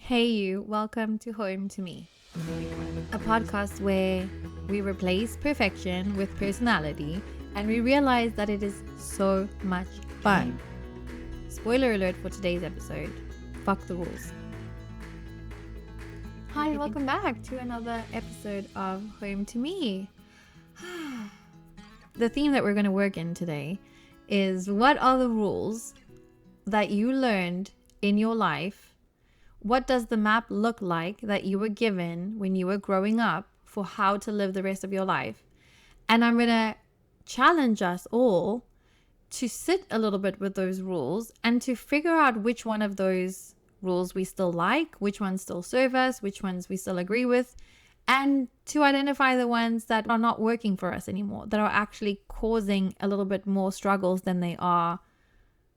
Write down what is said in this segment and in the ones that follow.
Hey, you, welcome to Home to Me, a podcast where we replace perfection with personality and we realize that it is so much fun. Spoiler alert for today's episode, fuck the rules. Hi, and welcome back to another episode of Home to Me. The theme that we're going to work in today is what are the rules that you learned in your life? What does the map look like that you were given when you were growing up for how to live the rest of your life? And I'm going to challenge us all to sit a little bit with those rules and to figure out which one of those rules we still like, which ones still serve us, which ones we still agree with, and to identify the ones that are not working for us anymore, that are actually causing a little bit more struggles than they are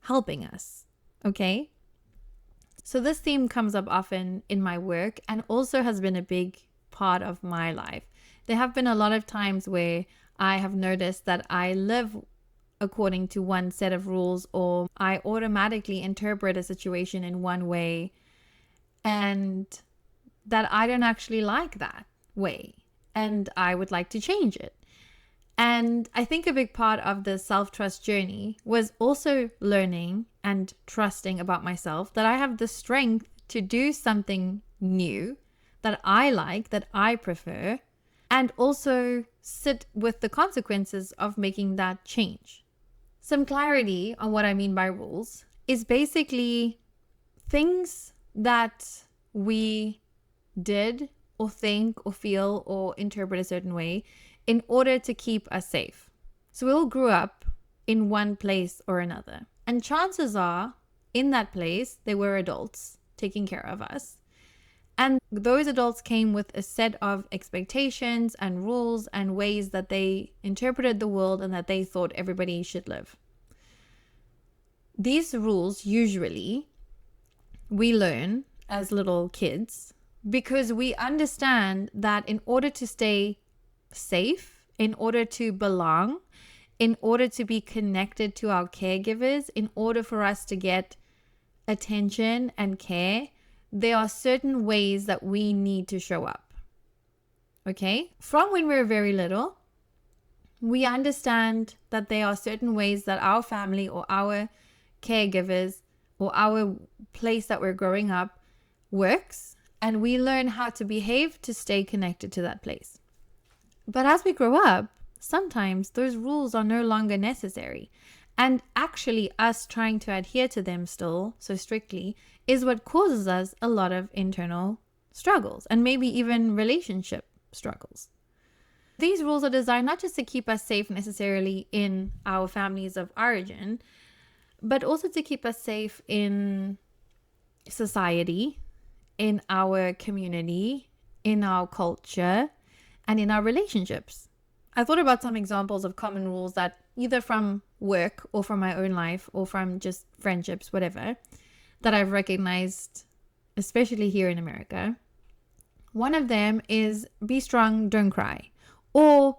helping us. Okay? So this theme comes up often in my work and also has been a big part of my life. There have been a lot of times where I have noticed that I live according to one set of rules, or I automatically interpret a situation in one way, and that I don't actually like that way and I would like to change it. And I think a big part of the self-trust journey was also learning and trusting about myself that I have the strength to do something new that I like, that I prefer, and also sit with the consequences of making that change. Some clarity on what I mean by rules is basically things that we did or think or feel or interpret a certain way in order to keep us safe. So we all grew up in one place or another. And chances are, in that place, there were adults taking care of us. And those adults came with a set of expectations and rules and ways that they interpreted the world and that they thought everybody should live. These rules usually we learn as little kids because we understand that in order to stay safe, in order to belong, in order to be connected to our caregivers, in order for us to get attention and care, there are certain ways that we need to show up. Okay? From when we're very little, we understand that there are certain ways that our family or our caregivers or our place that we're growing up works, and we learn how to behave to stay connected to that place. But as we grow up, sometimes those rules are no longer necessary. And actually us trying to adhere to them still so strictly is what causes us a lot of internal struggles and maybe even relationship struggles. These rules are designed not just to keep us safe necessarily in our families of origin, but also to keep us safe in society, in our community, in our culture, and in our relationships. I thought about some examples of common rules that either from work or from my own life or from just friendships, whatever, that I've recognized, especially here in America. One of them is be strong, don't cry. Or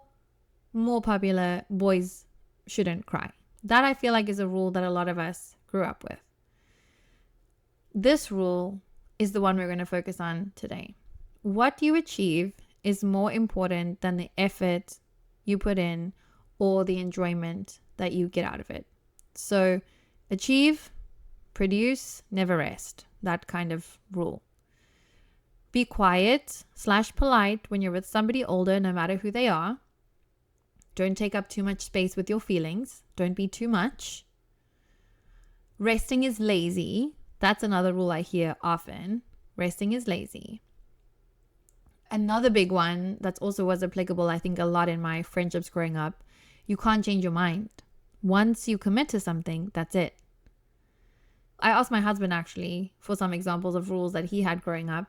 more popular, boys shouldn't cry. That I feel like is a rule that a lot of us grew up with. This rule is the one we're going to focus on today. What you achieve is more important than the effort you put in or the enjoyment that you get out of it. So achieve, produce, never rest. That kind of rule. Be quiet / polite when you're with somebody older, no matter who they are. Don't take up too much space with your feelings. Don't be too much. Resting is lazy. That's another rule I hear often. Resting is lazy. Another big one that also was applicable, I think, a lot in my friendships growing up. You can't change your mind. Once you commit to something, that's it. I asked my husband actually for some examples of rules that he had growing up.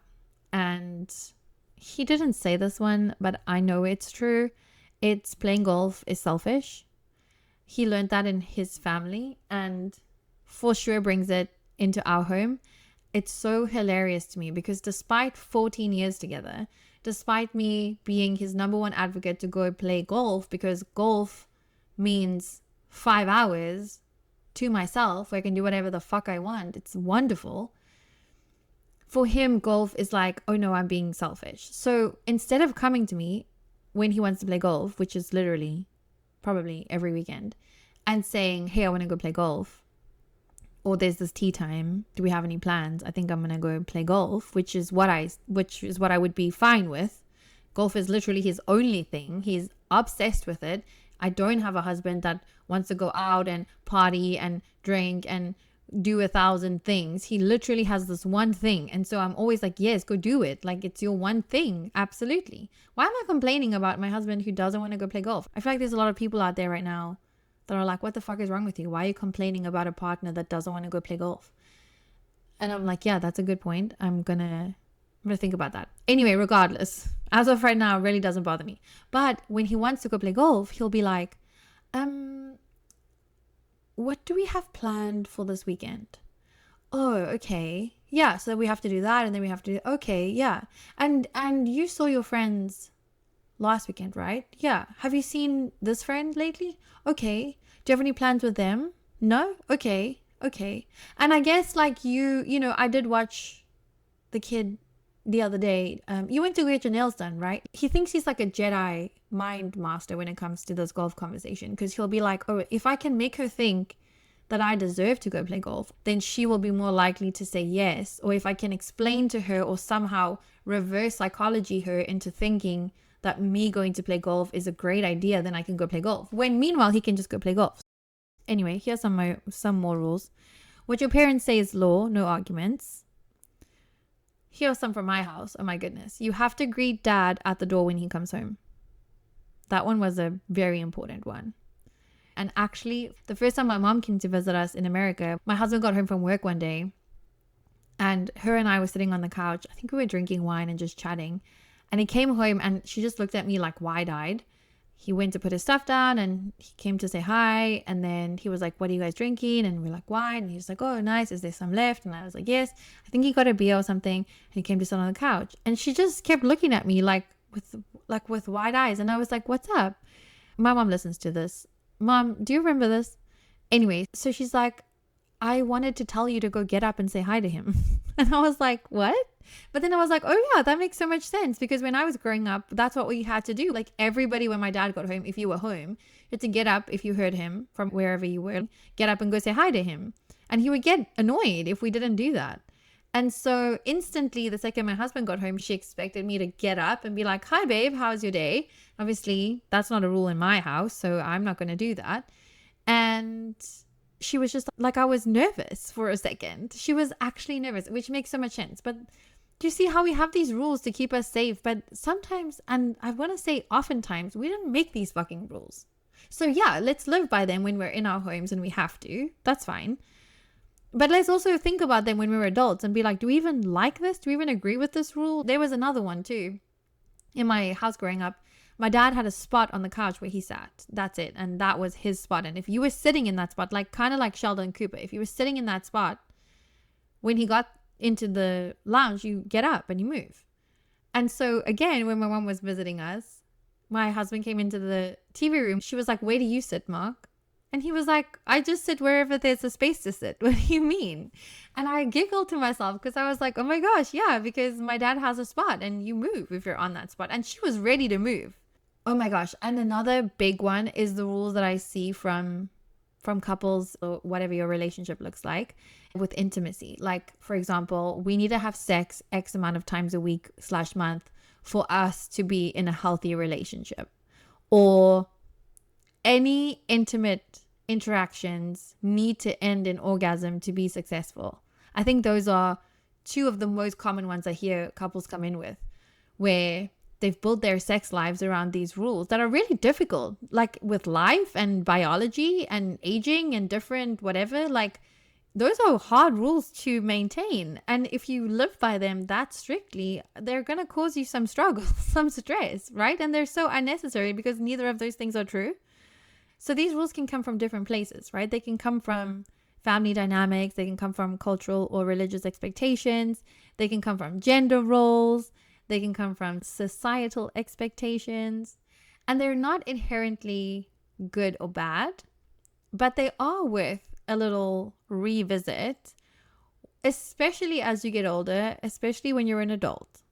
And he didn't say this one, but I know it's true. It's playing golf is selfish. He learned that in his family and for sure brings it into our home. It's so hilarious to me because despite 14 years together, despite me being his number one advocate to go play golf, because golf means 5 hours to myself where I can do whatever the fuck I want. It's wonderful. for him, golf is like, oh no, I'm being selfish. So instead of coming to me when he wants to play golf, which is literally probably every weekend, and saying, hey, I want to go play golf, or there's this tea time, do we have any plans? I think I'm gonna go play golf, which is what I would be fine with. Golf is literally his only thing. He's obsessed with it. I don't have a husband that wants to go out and party and drink and do 1,000 things. He literally has this one thing. And so I'm always like, yes, go do it. Like, it's your one thing. Absolutely. Why am I complaining about my husband who doesn't want to go play golf? I feel like there's a lot of people out there right now that are like, what the fuck is wrong with you? Why are you complaining about a partner that doesn't want to go play golf? And I'm like, yeah, that's a good point. I'm gonna think about that. Anyway, regardless, as of right now, it really doesn't bother me. But when he wants to go play golf, he'll be like, what do we have planned for this weekend? Oh, okay. Yeah, so we have to do that, and then we have to do, okay, yeah. And you saw your friends last weekend, right? Yeah. Have you seen this friend lately? Okay. Do you have any plans with them? No? Okay. Okay. And I guess like you know, I did watch the kid the other day. You went to get your nails done, right? He thinks he's like a Jedi mind master when it comes to this golf conversation, because he'll be like, oh, if I can make her think that I deserve to go play golf, then she will be more likely to say yes. Or if I can explain to her or somehow reverse psychology her into thinking that me going to play golf is a great idea, then I can go play golf. When meanwhile, he can just go play golf. Anyway, here's some more rules. What your parents say is law, no arguments. Here are some from my house. Oh my goodness. You have to greet dad at the door when he comes home. That one was a very important one. And actually, the first time my mom came to visit us in America, my husband got home from work one day and her and I were sitting on the couch. I think we were drinking wine and just chatting. And he came home and she just looked at me like wide-eyed. He went to put his stuff down and he came to say hi. And then he was like, what are you guys drinking? And we're like, wine. And he was like, oh, nice. Is there some left? And I was like, yes. I think he got a beer or something. And he came to sit on the couch. And she just kept looking at me like with wide eyes. And I was like, what's up? My mom listens to this. Mom, do you remember this? Anyway, so she's like, I wanted to tell you to go get up and say hi to him. And I was like, what? But then I was like, oh yeah, that makes so much sense, because when I was growing up, that's what we had to do. Like everybody, when my dad got home, if you were home, you had to get up if you heard him from wherever you were, get up and go say hi to him. And he would get annoyed if we didn't do that. And so instantly, the second my husband got home, she expected me to get up and be like, hi babe, how's your day? Obviously, that's not a rule in my house, so I'm not going to do that. And she was just like, I was nervous for a second. She was actually nervous, which makes so much sense. But do you see how we have these rules to keep us safe? But sometimes, and I want to say oftentimes, we don't make these fucking rules. So yeah, let's live by them when we're in our homes and we have to. That's fine. But let's also think about them when we're adults and be like, do we even like this? Do we even agree with this rule? There was another one too. In my house growing up, my dad had a spot on the couch where he sat. That's it. And that was his spot. And if you were sitting in that spot, like kind of like Sheldon Cooper, if you were sitting in that spot, when he got into the lounge, you get up and you move. And so again, when my mom was visiting us, my husband came into the TV room. She was like, where do you sit, Mark? And he was like, I just sit wherever there's a space to sit. What do you mean? And I giggled to myself because I was like, oh my gosh, yeah, because my dad has a spot and you move if you're on that spot. And she was ready to move. Oh my gosh. And another big one is the rules that I see from couples or whatever your relationship looks like with intimacy. Like, for example, we need to have sex X amount of times a week / month for us to be in a healthy relationship. Or any intimate interactions need to end in orgasm to be successful. I think those are two of the most common ones I hear couples come in with, where they've built their sex lives around these rules that are really difficult, like with life and biology and aging and different whatever. Like, those are hard rules to maintain. And if you live by them that strictly, they're going to cause you some struggle, some stress, right? And they're so unnecessary because neither of those things are true. So these rules can come from different places, right? They can come from family dynamics. They can come from cultural or religious expectations. They can come from gender roles. They can come from societal expectations. And they're not inherently good or bad, but they are worth a little revisit especially as you get older, especially when you're an adult.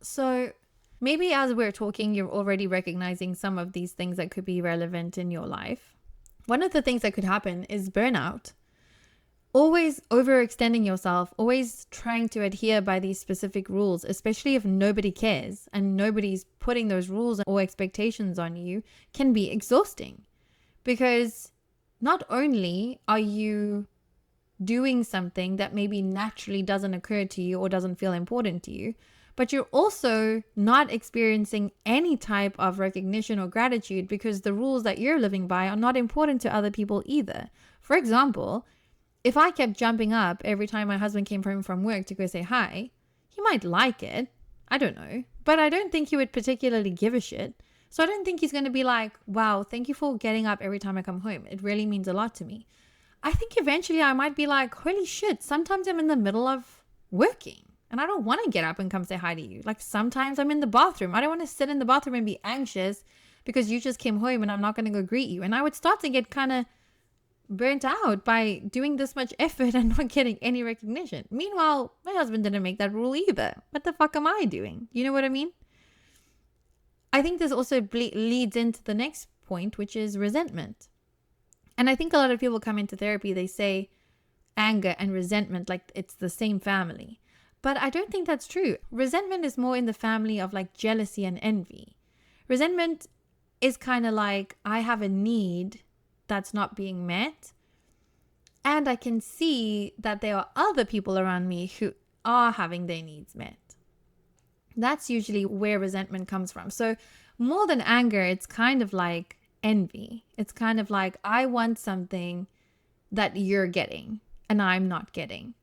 So maybe as we're talking, you're already recognizing some of these things that could be relevant in your life. One of the things that could happen is burnout. Always overextending yourself, always trying to adhere by these specific rules, especially if nobody cares and nobody's putting those rules or expectations on you, can be exhausting. Because not only are you doing something that maybe naturally doesn't occur to you or doesn't feel important to you, but you're also not experiencing any type of recognition or gratitude because the rules that you're living by are not important to other people either. For example, if I kept jumping up every time my husband came home from work to go say hi, he might like it. I don't know. But I don't think he would particularly give a shit. So I don't think he's going to be like, wow, thank you for getting up every time I come home. It really means a lot to me. I think eventually I might be like, holy shit, sometimes I'm in the middle of working and I don't want to get up and come say hi to you. Like sometimes I'm in the bathroom. I don't want to sit in the bathroom and be anxious because you just came home and I'm not going to go greet you. And I would start to get kind of burnt out by doing this much effort and not getting any recognition. Meanwhile, my husband didn't make that rule either. What the fuck am I doing? You know what I mean? I think this also leads into the next point, which is resentment. And I think a lot of people come into therapy, they say anger and resentment like it's the same family. But I don't think that's true. Resentment is more in the family of like jealousy and envy. Resentment is kind of like I have a need that's not being met. And I can see that there are other people around me who are having their needs met. That's usually where resentment comes from. So more than anger, it's kind of like envy. It's kind of like I want something that you're getting and I'm not getting.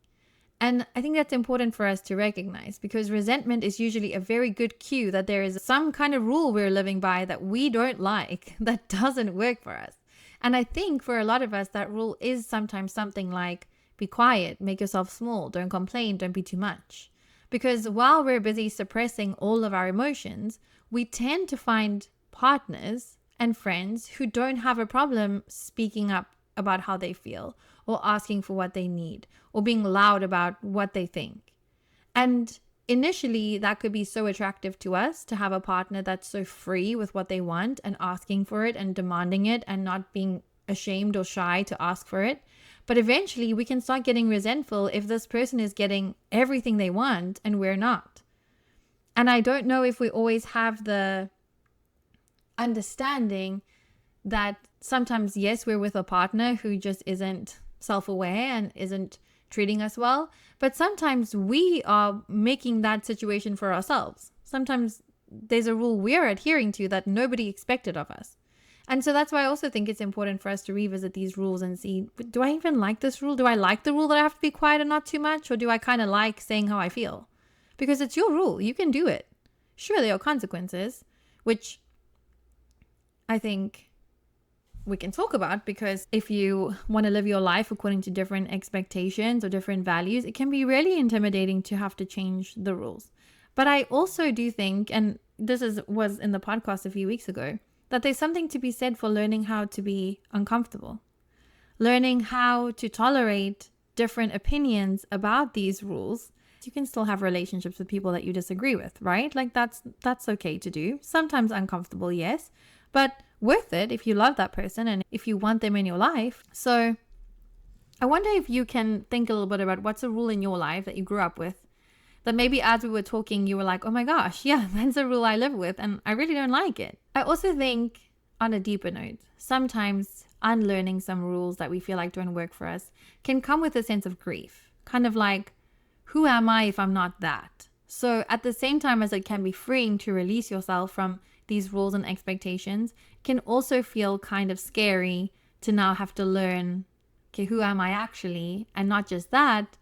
And I think that's important for us to recognize because resentment is usually a very good cue that there is some kind of rule we're living by that we don't like, that doesn't work for us. And I think for a lot of us, that rule is sometimes something like be quiet, make yourself small, don't complain, don't be too much. Because while we're busy suppressing all of our emotions, we tend to find partners and friends who don't have a problem speaking up about how they feel or asking for what they need or being loud about what they think. And initially, that could be so attractive to us to have a partner that's so free with what they want and asking for it and demanding it and not being ashamed or shy to ask for it. But eventually, we can start getting resentful if this person is getting everything they want and we're not. And I don't know if we always have the understanding that sometimes, yes, we're with a partner who just isn't self-aware and isn't treating us well, but sometimes we are making that situation for ourselves. Sometimes there's a rule we're adhering to that nobody expected of us. And so that's why I also think it's important for us to revisit these rules and see, do I even like this rule? Do I like the rule that I have to be quiet and not too much? Or do I kind of like saying how I feel? Because it's your rule. You can do it. Sure, there are consequences, which I think we can talk about, because if you want to live your life according to different expectations or different values, it can be really intimidating to have to change the rules. But I also do think, and this was in the podcast a few weeks ago, that there's something to be said for learning how to be uncomfortable, learning how to tolerate different opinions about these rules. You can still have relationships with people that you disagree with, right? Like that's okay to do. Sometimes uncomfortable, yes, but worth it if you love that person and if you want them in your life. So I wonder if you can think a little bit about what's a rule in your life that you grew up with that maybe as we were talking, you were like, oh my gosh, yeah, that's a rule I live with and I really don't like it. I also think on a deeper note, sometimes unlearning some rules that we feel like don't work for us can come with a sense of grief. Kind of like, who am I if I'm not that? So at the same time as it can be freeing to release yourself from these rules and expectations, can also feel kind of scary to now have to learn, okay, who am I actually? And not just that,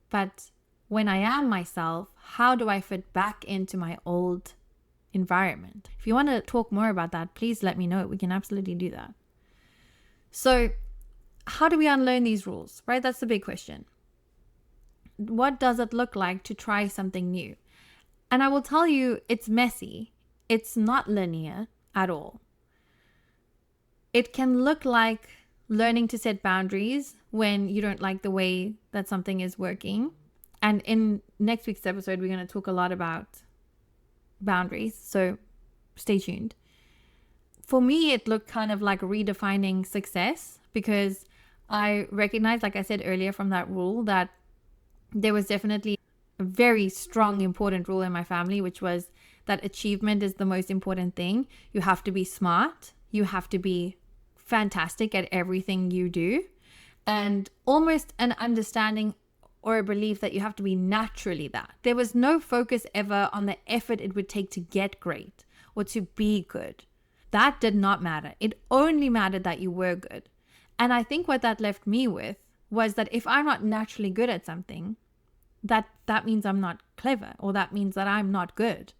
but when I am myself, how do I fit back into my old environment? If you want to talk more about that, please let me know. We can absolutely do that. So how do we unlearn these rules, right? That's the big question. What does it look like to try something new? And I will tell you, it's messy. It's not linear at all. It can look like learning to set boundaries when you don't like the way that something is working. And in next week's episode, we're going to talk a lot about boundaries. So stay tuned. For me, it looked kind of like redefining success, because I recognized, like I said earlier from that rule, that there was definitely a very strong, important rule in my family, which was that achievement is the most important thing. You have to be smart. You have to be fantastic at everything you do. And almost an understanding or a belief that you have to be naturally that. There was no focus ever on the effort it would take to get great or to be good. That did not matter. It only mattered that you were good. And I think what that left me with was that if I'm not naturally good at something, that means I'm not clever, or that means that I'm not good.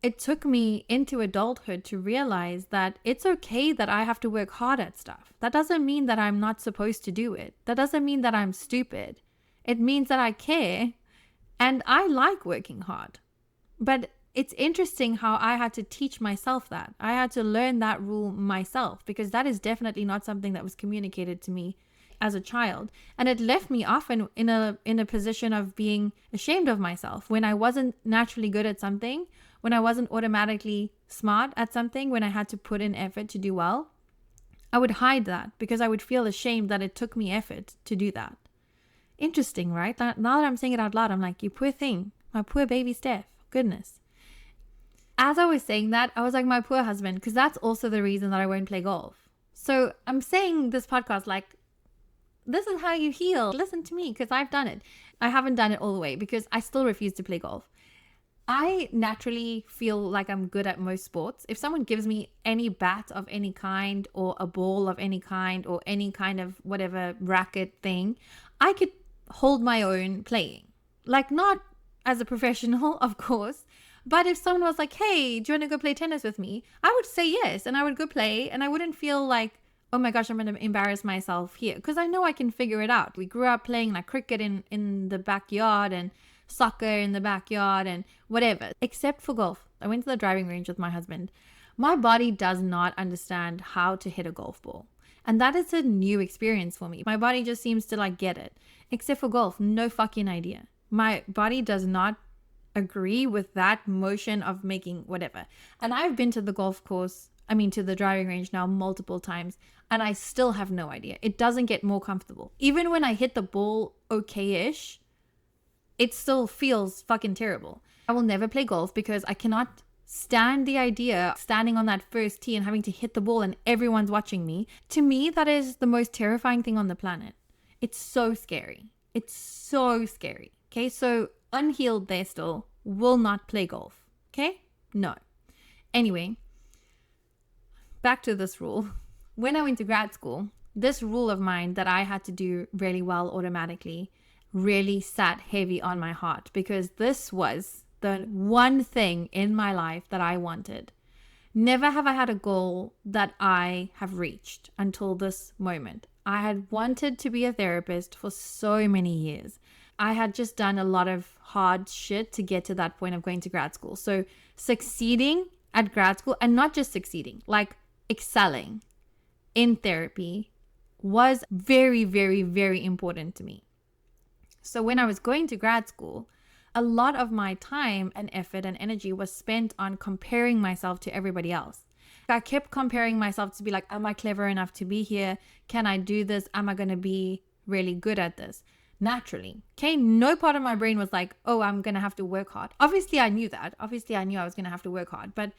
It took me into adulthood to realize that it's okay that I have to work hard at stuff. That doesn't mean that I'm not supposed to do it. That doesn't mean that I'm stupid. It means that I care and I like working hard. But it's interesting how I had to teach myself that. I had to learn that rule myself, because that is definitely not something that was communicated to me as a child. And it left me often in a position of being ashamed of myself when I wasn't naturally good at something, when I wasn't automatically smart at something, when I had to put in effort to do well. I would hide that because I would feel ashamed that it took me effort to do that. Interesting, right? Now that I'm saying it out loud, I'm like, you poor thing, my poor baby Steph, goodness. As I was saying that, I was like, my poor husband, because that's also the reason that I won't play golf. So I'm saying this podcast like, this is how you heal. Listen to me, because I've done it. I haven't done it all the way because I still refuse to play golf. I naturally feel like I'm good at most sports. If someone gives me any bat of any kind or a ball of any kind or any kind of whatever racket thing, I could hold my own playing. Like, not as a professional, of course, but if someone was like, hey, do you want to go play tennis with me? I would say yes, and I would go play, and I wouldn't feel like, oh my gosh, I'm going to embarrass myself here, because I know I can figure it out. We grew up playing like cricket in the backyard and soccer in the backyard and whatever, except for golf. I went to the driving range with my husband. My body does not understand how to hit a golf ball. And that is a new experience for me. My body just seems to like get it. Except for golf, no fucking idea. My body does not agree with that motion of making whatever. And I've been to the to the driving range now multiple times, and I still have no idea. It doesn't get more comfortable. Even when I hit the ball okay-ish, it still feels fucking terrible. I will never play golf because I cannot stand the idea of standing on that first tee and having to hit the ball and everyone's watching me. To me, that is the most terrifying thing on the planet. It's so scary. It's so scary. Okay, so unhealed there still, will not play golf. Okay? No. Anyway, back to this rule. When I went to grad school, this rule of mine that I had to do really well automatically really sat heavy on my heart, because this was the one thing in my life that I wanted. Never have I had a goal that I have reached until this moment. I had wanted to be a therapist for so many years. I had just done a lot of hard shit to get to that point of going to grad school. So succeeding at grad school, and not just succeeding, like excelling in therapy, was very, very, very important to me. So when I was going to grad school, a lot of my time and effort and energy was spent on comparing myself to everybody else. I kept comparing myself to be like, am I clever enough to be here? Can I do this? Am I going to be really good at this? Naturally. Okay, no part of my brain was like, oh, I'm going to have to work hard. Obviously, I knew that. Obviously, I knew I was going to have to work hard. But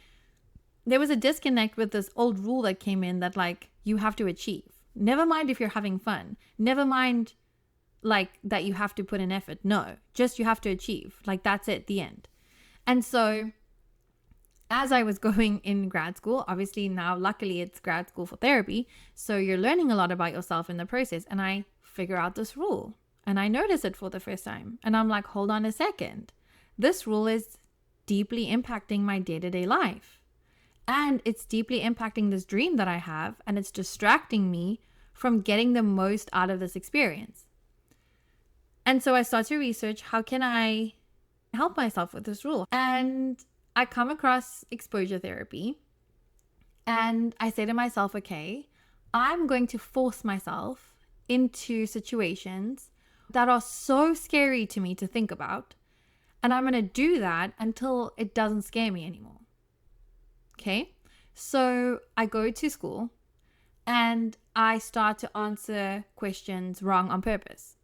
there was a disconnect with this old rule that came in that like, you have to achieve. Never mind if you're having fun. Never mind like that you have to put in effort. No, just you have to achieve. Like, that's it, the end. And so as I was going in grad school, obviously now luckily it's grad school for therapy, so you're learning a lot about yourself in the process, and I figure out this rule and I notice it for the first time, and I'm like, hold on a second, this rule is deeply impacting my day-to-day life, and it's deeply impacting this dream that I have, and it's distracting me from getting the most out of this experience. And so I start to research, how can I help myself with this rule? And I come across exposure therapy, and I say to myself, okay, I'm going to force myself into situations that are so scary to me to think about. And I'm going to do that until it doesn't scare me anymore. Okay? So I go to school and I start to answer questions wrong on purpose.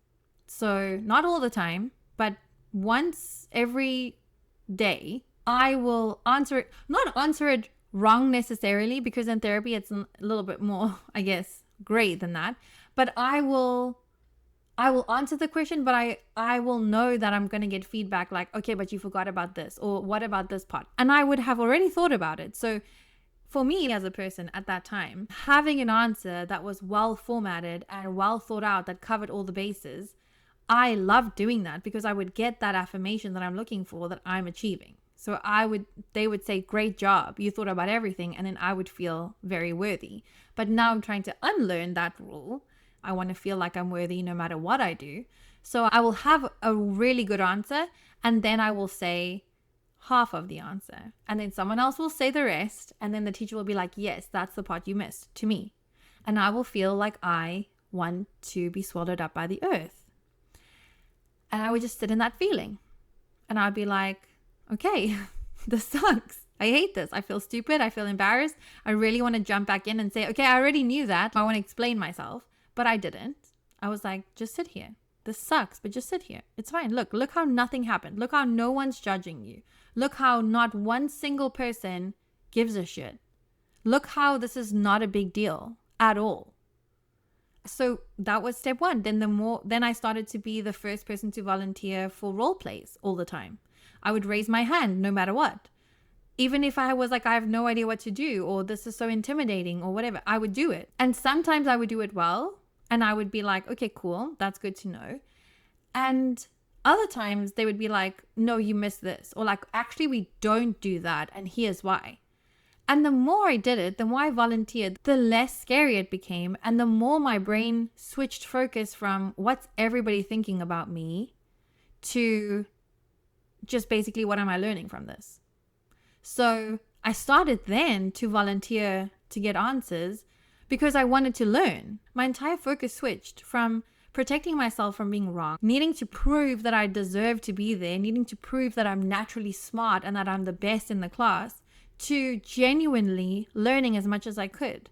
So not all the time, but once every day, I will answer it, not answer it wrong necessarily, because in therapy it's a little bit more, I guess, gray than that. But I will answer the question, but I will know that I'm going to get feedback like, okay, but you forgot about this, or what about this part? And I would have already thought about it. So for me as a person at that time, having an answer that was well formatted and well thought out, that covered all the bases, I loved doing that because I would get that affirmation that I'm looking for, that I'm achieving. So they would say, great job, you thought about everything. And then I would feel very worthy. But now I'm trying to unlearn that rule. I want to feel like I'm worthy no matter what I do. So I will have a really good answer, and then I will say half of the answer. And then someone else will say the rest. And then the teacher will be like, yes, that's the part you missed, to me. And I will feel like I want to be swallowed up by the earth. And I would just sit in that feeling. And I'd be like, okay, this sucks. I hate this. I feel stupid. I feel embarrassed. I really want to jump back in and say, okay, I already knew that. I want to explain myself, but I didn't. I was like, just sit here. This sucks, but just sit here. It's fine. Look how nothing happened. Look how no one's judging you. Look how not one single person gives a shit. Look how this is not a big deal at all. So that was step one. Then I started to be the first person to volunteer for role plays all the time. I would raise my hand no matter what. Even if I was like, I have no idea what to do, or this is so intimidating, or whatever, I would do it. And sometimes I would do it well, and I would be like, okay, cool, that's good to know. And other times they would be like, no, you missed this. Or like, actually, we don't do that, and here's why. And the more I did it, the more I volunteered, the less scary it became. And the more my brain switched focus from what's everybody thinking about me to just basically, what am I learning from this? So I started then to volunteer to get answers because I wanted to learn. My entire focus switched from protecting myself from being wrong, needing to prove that I deserve to be there, needing to prove that I'm naturally smart and that I'm the best in the class, to genuinely learning as much as I could.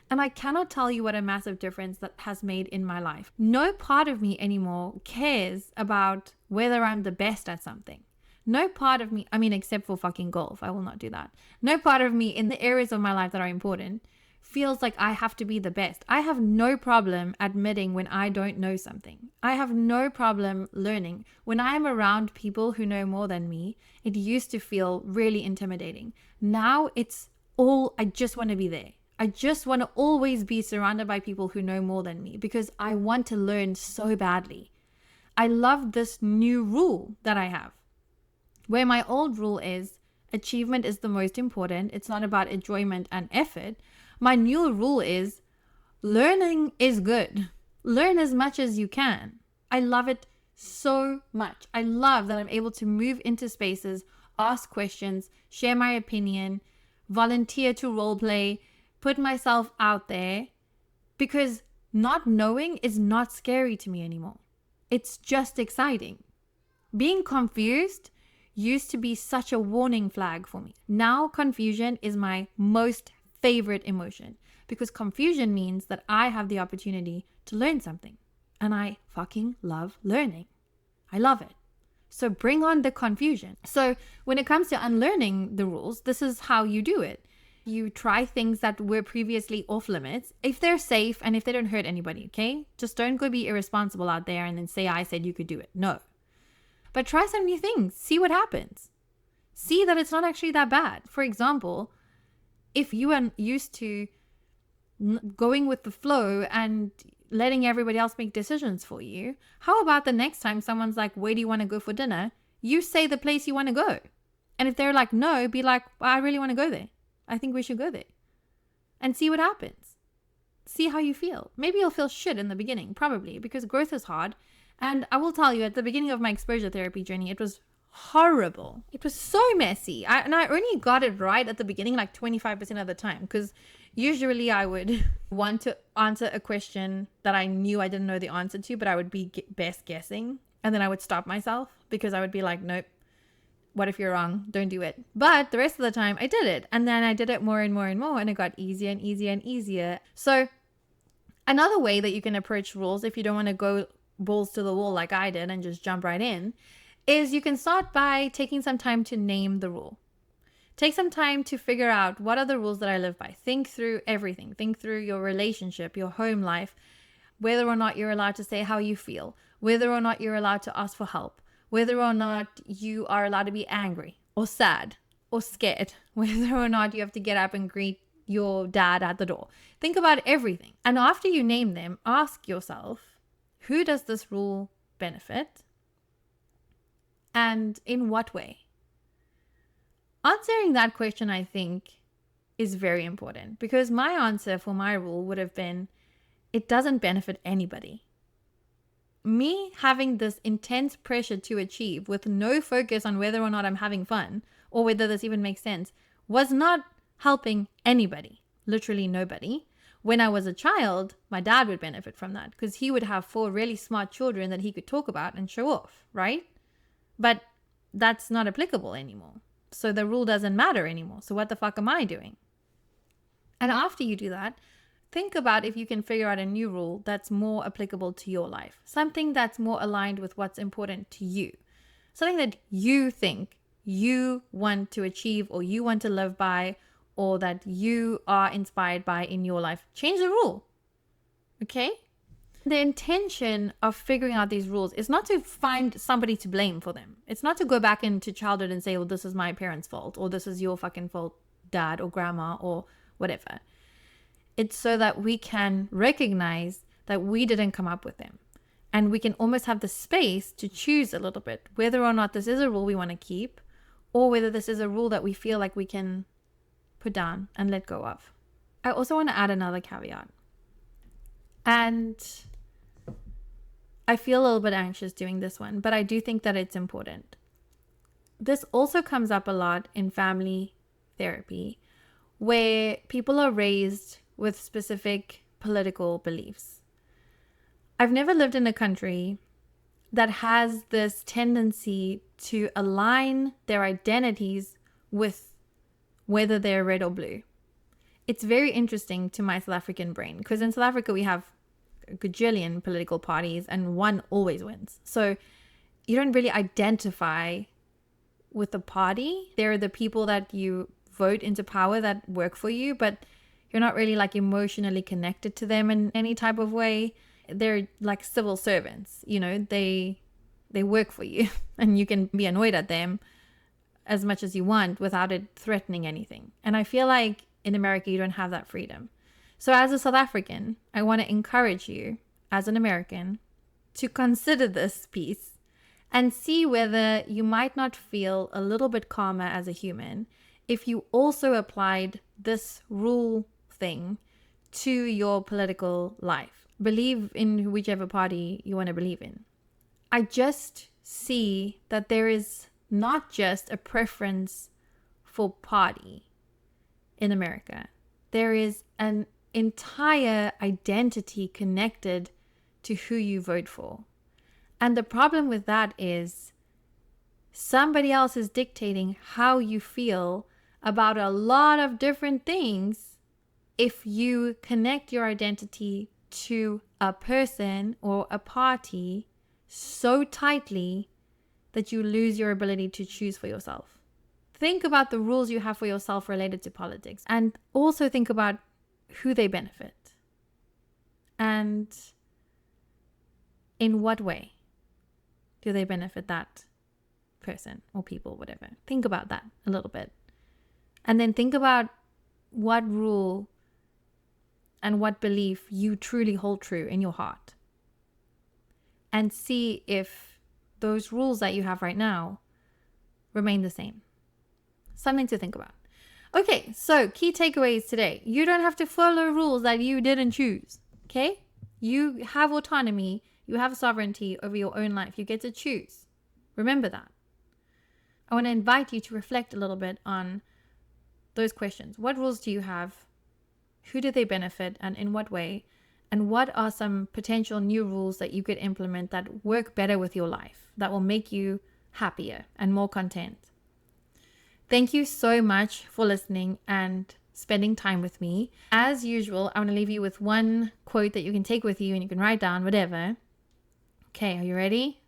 And I cannot tell you what a massive difference that has made in my life. No part of me anymore cares about whether I'm the best at something. No part of me, except for fucking golf, I will not do that. No part of me in the areas of my life that are important feels like I have to be the best. I have no problem admitting when I don't know something. I have no problem learning. When I am around people who know more than me, it used to feel really intimidating. Now I just want to be there. I just want to always be surrounded by people who know more than me because I want to learn so badly. I love this new rule that I have, where my old rule is achievement is the most important. It's not about enjoyment and effort. My new rule is learning is good. Learn as much as you can. I love it so much. I love that I'm able to move into spaces, ask questions, share my opinion, volunteer to role play, put myself out there, because not knowing is not scary to me anymore. It's just exciting. Being confused used to be such a warning flag for me. Now confusion is my most favorite emotion because confusion means that I have the opportunity to learn something, and I fucking love learning. I love it. So bring on the confusion. So when it comes to unlearning the rules, this is how you do it. You try things that were previously off limits if they're safe and if they don't hurt anybody, okay? Just don't go be irresponsible out there and then say I said you could do it. No. But try some new things. See what happens. See that it's not actually that bad. For example, if you are used to going with the flow and letting everybody else make decisions for you, how about the next time someone's like, where do you want to go for dinner? You say the place you want to go. And if they're like, no, be like, well, I really want to go there. I think we should go there. And see what happens. See how you feel. Maybe you'll feel shit in the beginning, probably, because growth is hard. And I will tell you, at the beginning of my exposure therapy journey, it was horrible. It was so messy. And I only got it right at the beginning, like 25% of the time, because usually I would want to answer a question that I knew I didn't know the answer to, but I would be best guessing. And then I would stop myself because I would be like, nope, what if you're wrong? Don't do it. But the rest of the time I did it. And then I did it more and more and more, and it got easier and easier and easier. So another way that you can approach rules, if you don't want to go balls to the wall like I did and just jump right in, is you can start by taking some time to name the rule. Take some time to figure out, what are the rules that I live by? Think through everything. Think through your relationship, your home life, whether or not you're allowed to say how you feel, whether or not you're allowed to ask for help, whether or not you are allowed to be angry or sad or scared, whether or not you have to get up and greet your dad at the door. Think about everything. And after you name them, ask yourself, who does this rule benefit? And in what way? Answering that question, I think, is very important, because my answer for my rule would have been, it doesn't benefit anybody. Me having this intense pressure to achieve with no focus on whether or not I'm having fun or whether this even makes sense was not helping anybody, literally nobody. When I was a child, my dad would benefit from that because he would have 4 really smart children that he could talk about and show off, right? But that's not applicable anymore. So the rule doesn't matter anymore. So what the fuck am I doing? And after you do that, think about if you can figure out a new rule that's more applicable to your life. Something that's more aligned with what's important to you. Something that you think you want to achieve or you want to live by, or that you are inspired by in your life. Change the rule. Okay? The intention of figuring out these rules is not to find somebody to blame for them. It's not to go back into childhood and say, well, this is my parents' fault, or this is your fucking fault, dad or grandma or whatever. It's so that we can recognize that we didn't come up with them. And we can almost have the space to choose a little bit whether or not this is a rule we want to keep, or whether this is a rule that we feel like we can put down and let go of. I also want to add another caveat. And I feel a little bit anxious doing this one, but I do think that it's important. This also comes up a lot in family therapy, where people are raised with specific political beliefs. I've never lived in a country that has this tendency to align their identities with whether they're red or blue. It's very interesting to my South African brain, because in South Africa we have a gajillion political parties and one always wins. So you don't really identify with the party. They're the people that you vote into power that work for you, but you're not really like emotionally connected to them in any type of way. They're like civil servants, you know, they work for you and you can be annoyed at them as much as you want without it threatening anything. And I feel like in America, you don't have that freedom. So as a South African, I want to encourage you as an American to consider this piece and see whether you might not feel a little bit calmer as a human if you also applied this rule thing to your political life. Believe in whichever party you want to believe in. I just see that there is not just a preference for party in America. There is an entire identity connected to who you vote for. And the problem with that is somebody else is dictating how you feel about a lot of different things if you connect your identity to a person or a party so tightly that you lose your ability to choose for yourself. Think about the rules you have for yourself related to politics, and also think about who they benefit and in what way do they benefit that person or people, whatever. Think about that a little bit. And then think about what rule and what belief you truly hold true in your heart. And see if those rules that you have right now remain the same. Something to think about. Okay, so key takeaways today. You don't have to follow rules that you didn't choose, okay? You have autonomy. You have sovereignty over your own life. You get to choose. Remember that. I want to invite you to reflect a little bit on those questions. What rules do you have? Who do they benefit and in what way? And what are some potential new rules that you could implement that work better with your life, that will make you happier and more content? Thank you so much for listening and spending time with me. As usual, I want to leave you with one quote that you can take with you and you can write down, whatever. Okay, are you ready?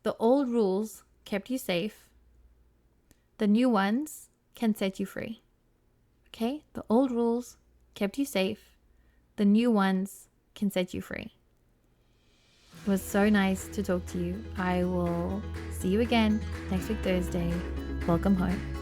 The old rules kept you safe. The new ones can set you free. Okay? The old rules kept you safe. The new ones can set you free. It was so nice to talk to you. I will see you again next week, Thursday. Welcome home.